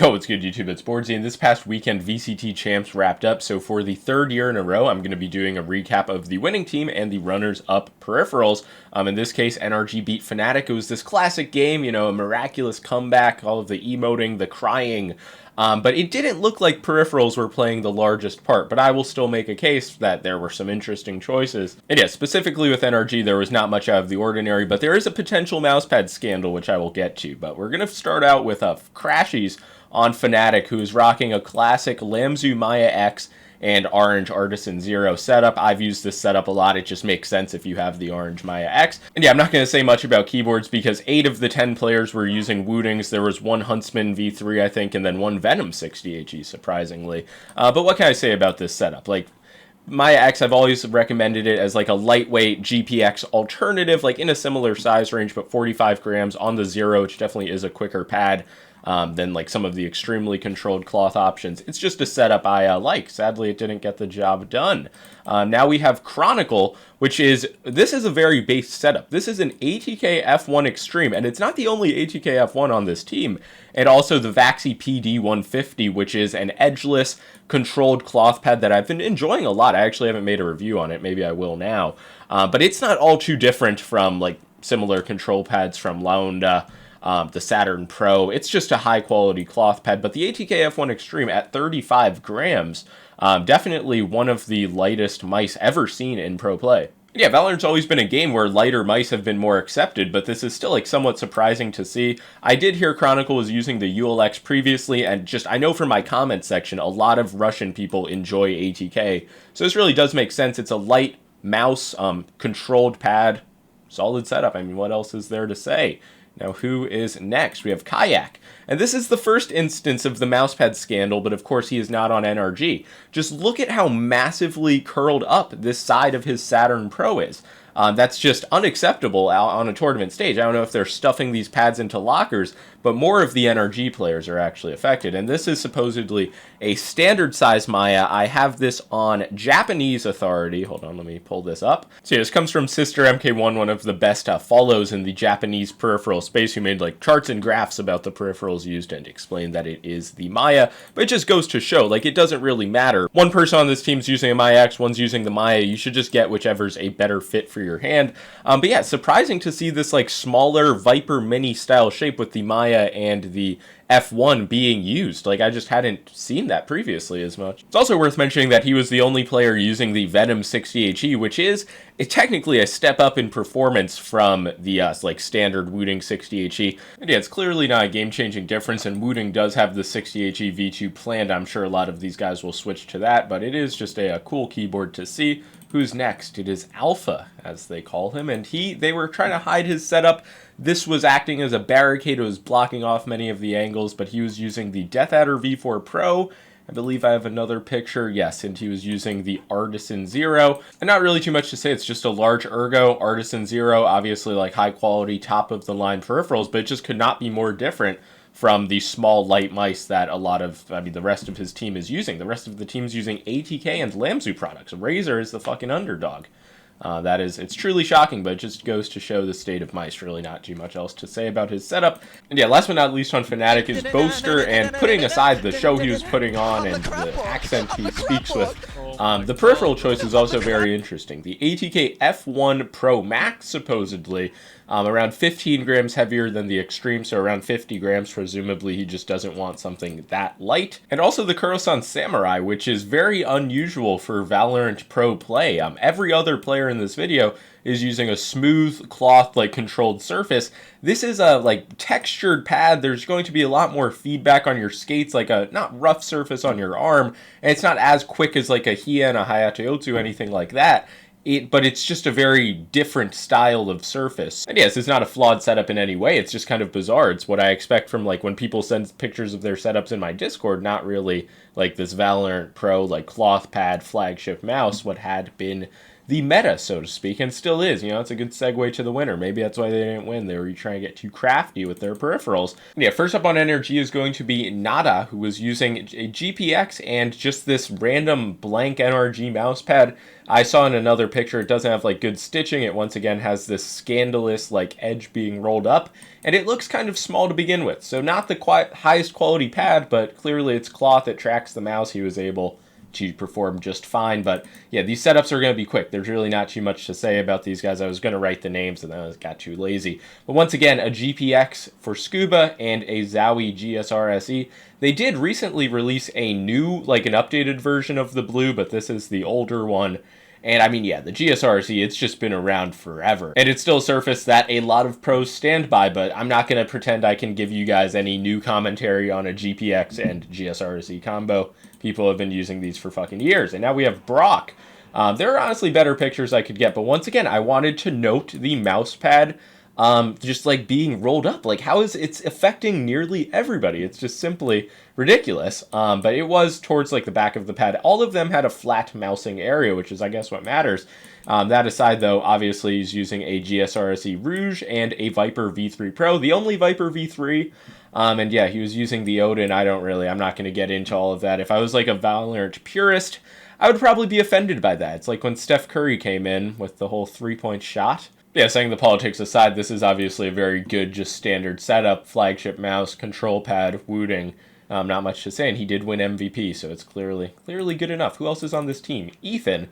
Yo, what's good, YouTube? It's boardzy, and this past weekend, VCT Champs wrapped up, so for the third year in a row, I'm going to be doing a recap of the winning team and the runners-up peripherals. In this case, NRG beat Fnatic. It was this classic game, you know, a miraculous comeback, all of the emoting, the crying, but it didn't look like peripherals were playing the largest part, but I will still make a case that there were some interesting choices. And yeah, specifically with NRG, there was not much out of the ordinary, but there is a potential mousepad scandal, which I will get to. But we're going to start out with Crashies on Fnatic, who is rocking a classic Lamzu Maya X and orange Artisan 0 setup. I've used this setup a lot. It just makes sense if you have the orange Maya X. And yeah, I'm not going to say much about keyboards because 8 of the 10 players were using Wootings. There was one Huntsman V3, I think, and then one Venom 60HE, surprisingly. But what can I say about this setup? Like, Maya X, I've always recommended it as like a lightweight GPX alternative, like in a similar size range, but 45 grams on the 0, which definitely is a quicker pad than like some of the extremely controlled cloth options. It's just a setup I like. Sadly, it didn't get the job done. Now we have Chronicle, this is a very base setup. This is an ATK F1 Extreme, and it's not the only ATK F1 on this team. And also the Vaxee PD 150, which is an edgeless controlled cloth pad that I've been enjoying a lot. I actually haven't made a review on it. Maybe I will now. But it's not all too different from like similar control pads from Launda, the Saturn Pro. It's just a high quality cloth pad, but the ATK F1 Extreme at 35 grams, definitely one of the lightest mice ever seen in pro play. Yeah, Valorant's always been a game where lighter mice have been more accepted, but this is still like somewhat surprising to see. I did hear Chronicle was using the ULX previously, and just I know from my comment section, a lot of Russian people enjoy ATK, so this really does make sense. It's a light mouse, controlled pad, solid setup. I mean, what else is there to say? Now, who is next? We have Kaajak. And this is the first instance of the mousepad scandal, but of course he is not on NRG. Just look at how massively curled up this side of his Saturn Pro is. That's just unacceptable on a tournament stage. I don't know if they're stuffing these pads into lockers, but more of the NRG players are actually affected. And this is supposedly a standard size Maya. I have this on Japanese authority. Hold on, let me pull this up. So yeah, this comes from Sister MK1, one of the best follows in the Japanese peripheral space, who made like charts and graphs about the peripherals used and explained that it is the Maya. But it just goes to show, like, it doesn't really matter. One person on this team's using a Maya X, one's using the Maya. You should just get whichever's a better fit for your hand. But yeah, surprising to see this like smaller Viper mini style shape with the Maya and the F1 being used. Like, I just hadn't seen that previously as much. It's also worth mentioning that he was the only player using the Venom 60HE, which is technically a step up in performance from the like standard Wooting 60HE. And yeah, it's clearly not a game-changing difference, and Wooting does have the 60HE V2 planned. I'm sure a lot of these guys will switch to that, but it is just a cool keyboard to see. Who's next? It is Alpha, as they call him, and they were trying to hide his setup. This was acting as a barricade. It was blocking off many of the angles, but he was using the Death Adder V4 Pro. I believe I have another picture. Yes, and he was using the Artisan 0. And not really too much to say. It's just a large Ergo Artisan 0, obviously like high quality, top of the line peripherals, but it just could not be more different from the small light mice that the rest of his team is using. The rest of the team's using ATK and Lamzu products. Razer is the fucking underdog. It's truly shocking, but it just goes to show the state of mice. Really not too much else to say about his setup. And yeah, last but not least on Fnatic is Boaster, and putting aside the show he was putting on and the accent he speaks with, the peripheral choice is also very interesting. The ATK F1 Pro Max, supposedly, around 15 grams heavier than the Extreme, so around 50 grams. Presumably he just doesn't want something that light. And also the Kurosan Samurai, which is very unusual for Valorant Pro play. Every other player in this video is using a smooth cloth like controlled surface. This is a like textured pad. There's going to be a lot more feedback on your skates, like a not rough surface on your arm, and it's not as quick as like a Hien, a Hayate anything like that. But it's just a very different style of surface. And yes, it's not a flawed setup in any way. It's just kind of bizarre. It's what I expect from like when people send pictures of their setups in my Discord, not really like this Valorant Pro like cloth pad flagship mouse, what had been the meta, so to speak, and still is. You know, it's a good segue to the winner. Maybe that's why they didn't win. They were trying to get too crafty with their peripherals. Yeah, first up on NRG is going to be Nada, who was using a GPX and just this random blank NRG mousepad. I saw in another picture it doesn't have like good stitching. It once again has this scandalous like edge being rolled up, and it looks kind of small to begin with. So not the highest quality pad, but clearly it's cloth. It tracks the mouse. He was able to perform just fine. But yeah, these setups are going to be quick. There's really not too much to say about these guys. I was going to write the names and then I got too lazy. But once again, a GPX for Skuba and a Zowie GSRSE. They did recently release a new, like an updated version of the blue, but this is the older one. And I mean, yeah, the GSRSE, it's just been around forever. And it's still a surface that a lot of pros stand by, but I'm not going to pretend I can give you guys any new commentary on a GPX and GSRSE combo. People have been using these for fucking years. And now we have Brawk. There are honestly better pictures I could get, but once again, I wanted to note the mouse pad just like being rolled up. Like, how is it's affecting nearly everybody? It's just simply ridiculous. But it was towards like the back of the pad. All of them had a flat mousing area, which is I guess what matters. That aside though, obviously he's using a GSRSE Rouge and a Viper V3 Pro, the only Viper V3. And yeah, he was using the Odin. I'm not going to get into all of that. If I was like a Valorant purist, I would probably be offended by that. It's like when Steph Curry came in with the whole 3-point shot. Yeah, setting the politics aside, this is obviously a very good, just standard setup, flagship mouse, control pad, wooting. Not much to say, and he did win MVP, so it's clearly good enough. Who else is on this team? Ethan.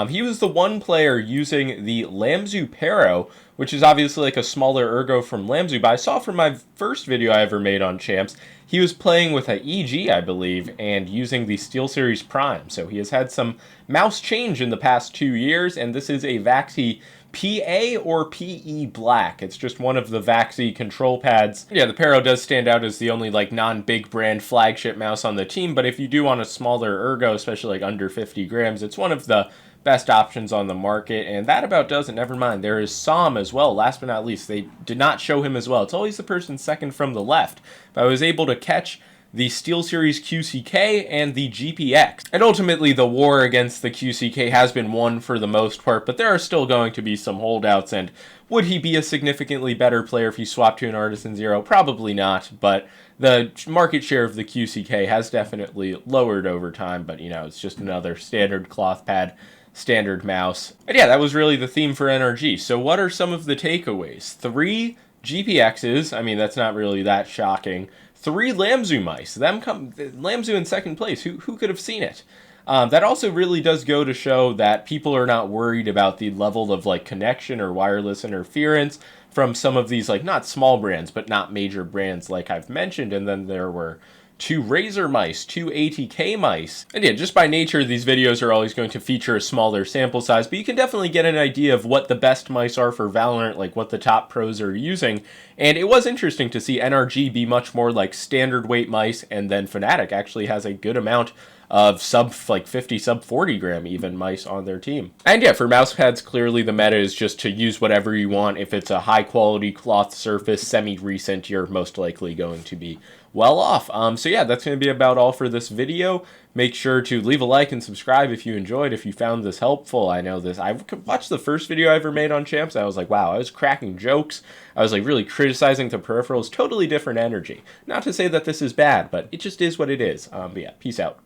He was the one player using the Lamzu Paro, which is obviously like a smaller ergo from Lamzu, but I saw from my first video I ever made on Champs, he was playing with a EG, I believe, and using the SteelSeries Prime. So he has had some mouse change in the past 2 years, and this is a Vaxee PA or PE Black. It's just one of the Vaxee control pads. Yeah, the Paro does stand out as the only like non-big brand flagship mouse on the team, but if you do want a smaller ergo, especially like under 50 grams, it's one of the best options on the market, and that about does it. Never mind, there is Sam as well. Last but not least, they did not show him as well. It's always the person second from the left, but I was able to catch the SteelSeries QCK and the GPX. And ultimately, the war against the QCK has been won for the most part, but there are still going to be some holdouts, and would he be a significantly better player if he swapped to an Artisan Zero? Probably not, but the market share of the QCK has definitely lowered over time, but you know, it's just another standard cloth pad, standard mouse. And yeah, that was really the theme for NRG. So what are some of the takeaways? 3 GPXs, I mean, that's not really that shocking. 3 Lamzu mice. Lamzu in second place. Who could have seen it? That also really does go to show that people are not worried about the level of like connection or wireless interference from some of these like not small brands, but not major brands like I've mentioned. And then there were 2 Razer mice, 2 ATK mice. And yeah, just by nature, these videos are always going to feature a smaller sample size, but you can definitely get an idea of what the best mice are for Valorant, like what the top pros are using. And it was interesting to see NRG be much more like standard weight mice, and then Fnatic actually has a good amount of sub 50, sub 40 gram even mice on their team. And yeah, for mouse pads, clearly the meta is just to use whatever you want. If it's a high quality cloth surface, semi-recent, you're most likely going to be well off. So yeah, that's going to be about all for this video. Make sure to leave a like and subscribe if you enjoyed, if you found this helpful. I watched the first video I ever made on Champs. I was like, wow, I was cracking jokes. I was like really criticizing the peripherals. Totally different energy. Not to say that this is bad, but it just is what it is. But yeah, peace out.